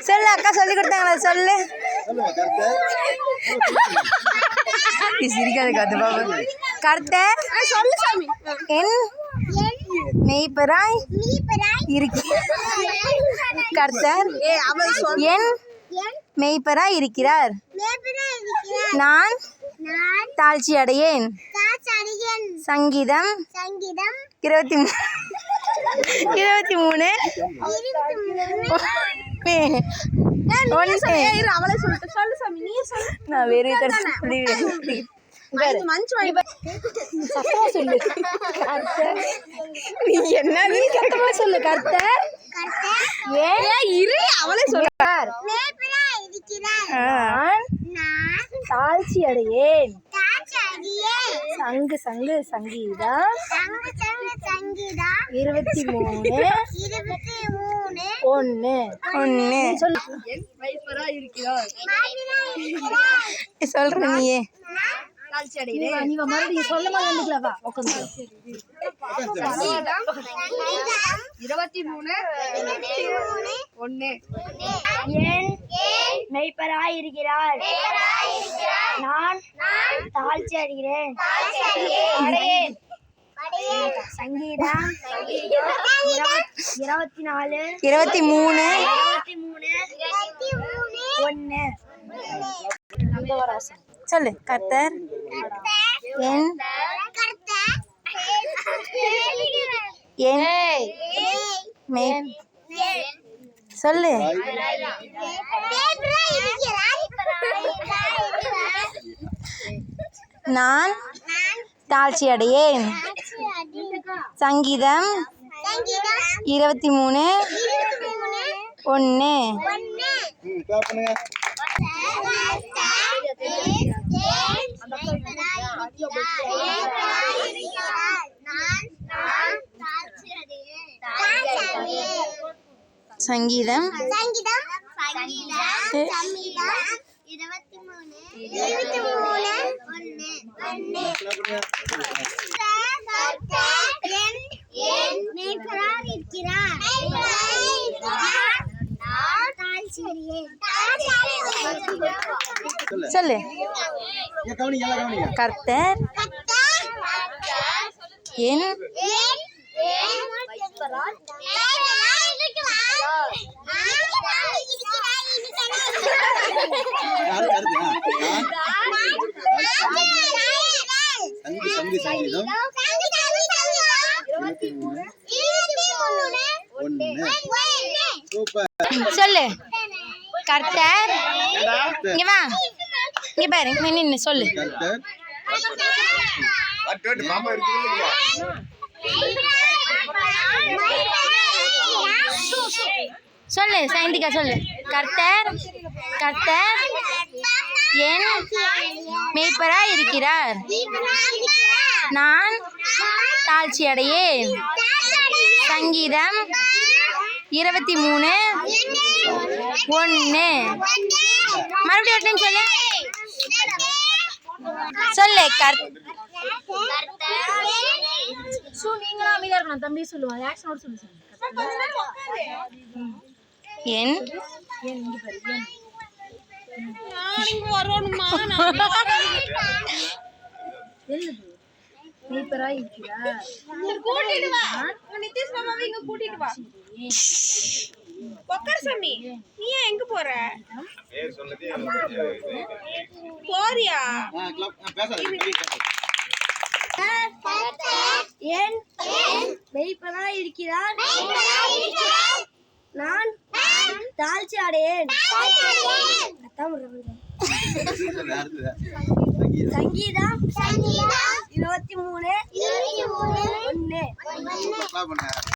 சொல்லு, அக்கா சொல்லி கொடுத்தாங்களா சொல்லு. சிரிக்காது காத்து பாபு. கர்த்தர் சொல்லு சாமி. என் மெய்ப்பராய் கர்த்தர் என் மெய்ப்பராய் இருக்கிறார். நான் தாழ்ச்சி அடையேன். சங்கீதம் 23 அவளே சொல்லிட்டு சொல்லு சாமி. நீ சொல்லு. நான் வேறு என்னது சத்தமா சொல்லு. கர்த்தர் அவளே சொல்றார். தாழ்ச்சி அடையேன். சங்கு சங்கீதம் 23:1 சொல்ற நீயே. நீங்க மறுபடியும் சொல்ல மாட்டீங்களா? 23:1 என் மெய்ப்பராய் இருக்கிறார். நான் தாழ்ச்சி அடைகிறேன். சங்கீதம் 23:1 சொல்லு. கர்த்தர் என் சொல்லு. நான் தாழ்ச்சி அடையேன். சங்கீதம் 23:1 சங்கீதம் 23:1 சொல்லு. கர்த்தர் என் சொல்லு. கர்த்தர் இங்க வா, இங்க பாரு, நின்னு சொல்லு. சொல்லு சைந்திகா சொல்லு. கர்த்தர் என் மெய்ப்பராய் இருக்கிறார். நான் தாழ்ச்சி அடையேன். சங்கீதம் 23:1 மறுபடியும் சொல்லு. சொல்லு. நீங்களா அமைதியா இருக்கணும். தம்பி சொல்லுவாங்க. ஆக்ஷனோட சொல்லு. என் நீ எங்க போற? போறியா? என் மெய்ப்பராய் இருக்கிறார். நான் தாழ்ச்சி அடையேன். சங்கீதம் 23:1